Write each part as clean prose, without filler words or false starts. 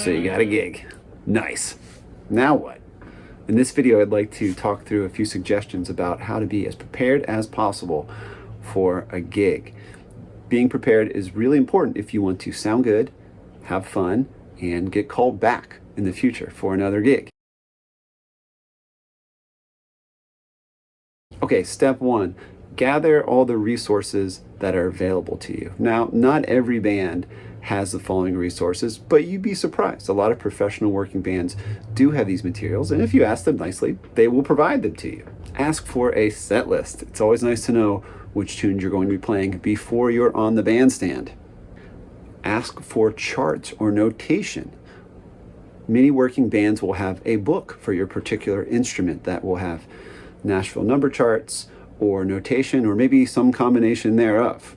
So you got a gig. Nice. Now what? In this video, I'd like to talk through a few suggestions about how to be as prepared as possible for a gig. Being prepared is really important if you want to sound good, have fun, and get called back in the future for another gig. Okay, step one, gather all the resources that are available to you. Now, not every band has the following resources, but you'd be surprised. A lot of professional working bands do have these materials, and if you ask them nicely, they will provide them to you. Ask for a set list. It's always nice to know which tunes you're going to be playing before you're on the bandstand. Ask for charts or notation. Many working bands will have a book for your particular instrument that will have Nashville Number charts or notation, or maybe some combination thereof.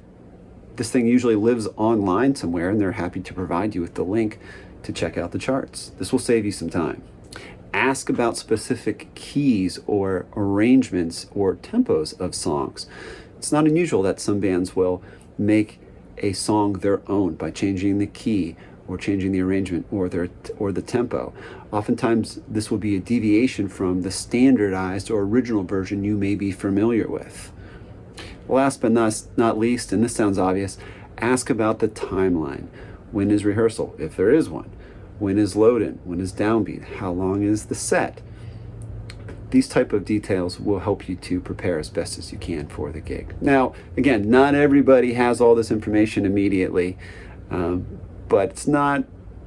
This thing usually lives online somewhere, and they're happy to provide you with the link to check out the charts. This will save you some time. Ask about specific keys or arrangements or tempos of songs. It's not unusual that some bands will make a song their own by changing the key or changing the arrangement or the tempo. Oftentimes, this will be a deviation from the standardized or original version you may be familiar with. Last but not least, and this sounds obvious, ask about the timeline. When is rehearsal, if there is one? When is load-in? When is downbeat? How long is the set? These type of details will help you to prepare as best as you can for the gig. Now, again, not everybody has all this information immediately, but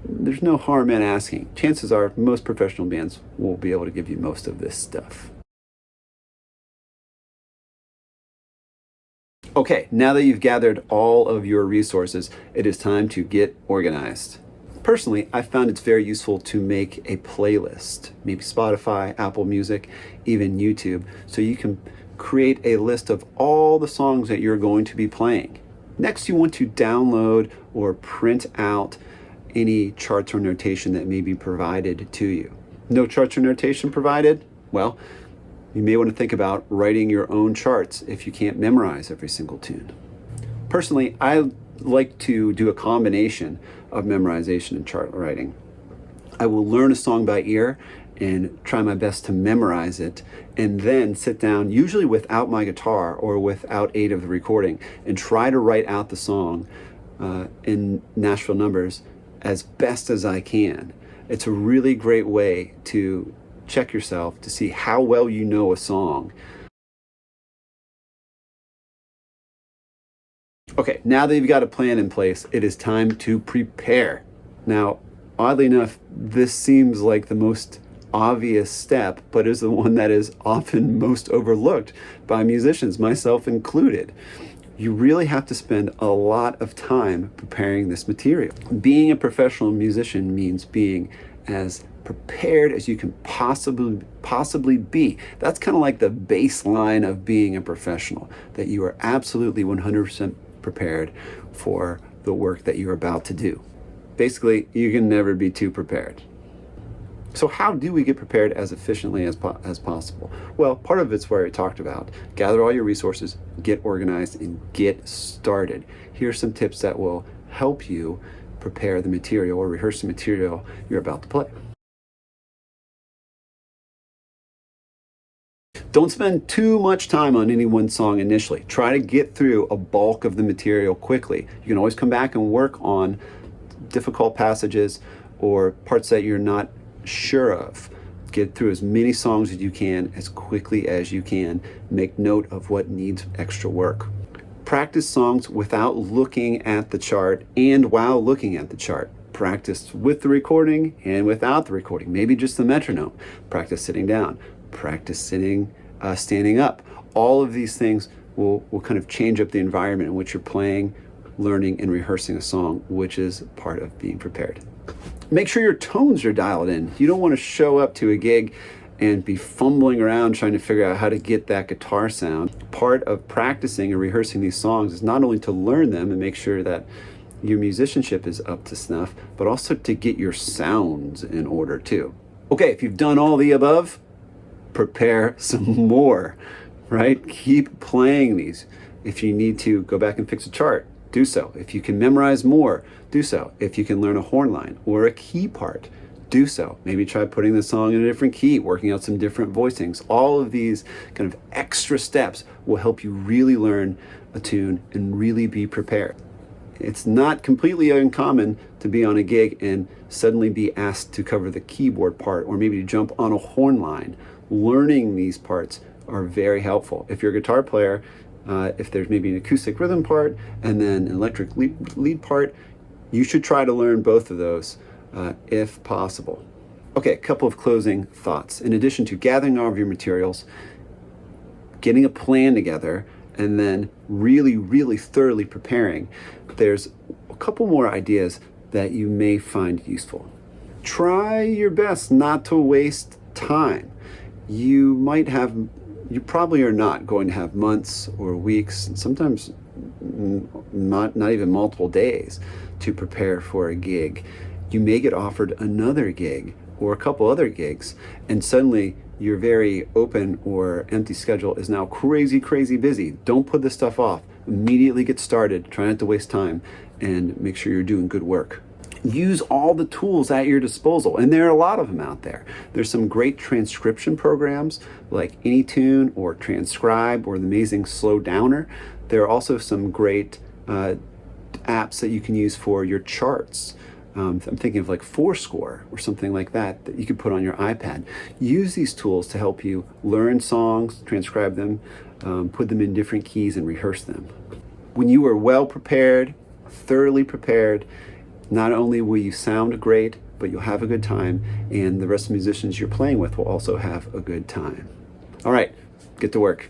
there's no harm in asking. Chances are most professional bands will be able to give you most of this stuff. Okay, now that you've gathered all of your resources, it is time to get organized. Personally, I found it's very useful to make a playlist, maybe Spotify, Apple Music, even YouTube, so you can create a list of all the songs that you're going to be playing. Next, you want to download or print out any charts or notation that may be provided to you. No charts or notation provided? Well, you may want to think about writing your own charts if you can't memorize every single tune. Personally, I like to do a combination of memorization and chart writing. I will learn a song by ear and try my best to memorize it, and then sit down, usually without my guitar or without aid of the recording, and try to write out the song in Nashville numbers as best as I can. It's a really great way to check yourself to see how well you know a song. Okay, now that you've got a plan in place, it is time to prepare. Now, oddly enough, this seems like the most obvious step, but is the one that is often most overlooked by musicians, myself included. You really have to spend a lot of time preparing this material. Being a professional musician means being as prepared as you can possibly be. That's kind of like the baseline of being a professional, that you are absolutely 100% prepared for the work that you're about to do. Basically, you can never be too prepared. So how do we get prepared as efficiently as possible? Well, part of it's where I talked about. Gather all your resources, get organized, and get started. Here's some tips that will help you prepare the material or rehearse the material you're about to play. Don't spend too much time on any one song initially. Try to get through a bulk of the material quickly. You can always come back and work on difficult passages or parts that you're not sure of. Get through as many songs as you can, as quickly as you can. Make note of what needs extra work. Practice songs without looking at the chart and while looking at the chart. Practice with the recording and without the recording. Maybe just the metronome. Practice sitting down. Practice standing up. All of these things will kind of change up the environment in which you're playing, learning, and rehearsing a song, which is part of being prepared. Make sure your tones are dialed in. You don't want to show up to a gig and be fumbling around trying to figure out how to get that guitar sound. Part of practicing and rehearsing these songs is not only to learn them and make sure that your musicianship is up to snuff, but also to get your sounds in order too. Okay, if you've done all the above, prepare some more, right? Keep playing these. If you need to go back and fix a chart, do so. If you can memorize more, do so. If you can learn a horn line or a key part, do so. Maybe try putting the song in a different key, working out some different voicings. All of these kind of extra steps will help you really learn a tune and really be prepared. It's not completely uncommon to be on a gig and suddenly be asked to cover the keyboard part or maybe to jump on a horn line. Learning these parts are very helpful. If you're a guitar player, if there's maybe an acoustic rhythm part and then an electric lead part, you should try to learn both of those if possible. Okay, a couple of closing thoughts. In addition to gathering all of your materials, getting a plan together, and then really, really thoroughly preparing, there's a couple more ideas that you may find useful. Try your best not to waste time. You probably are not going to have months or weeks, and sometimes not even multiple days to prepare for a gig. You may get offered another gig or a couple other gigs, and suddenly your very open or empty schedule is now crazy, crazy busy. Don't put this stuff off. Immediately get started. Try not to waste time and make sure you're doing good work. Use all the tools at your disposal, and there are a lot of them out there. There's some great transcription programs like AnyTune or Transcribe or the amazing Slow Downer. There are also some great apps that you can use for your charts. I'm thinking of like Fourscore or something like that that you could put on your iPad. Use these tools to help you learn songs, transcribe them, put them in different keys and rehearse them. When you are well prepared, thoroughly prepared, not only will you sound great, but you'll have a good time, and the rest of the musicians you're playing with will also have a good time. All right, get to work.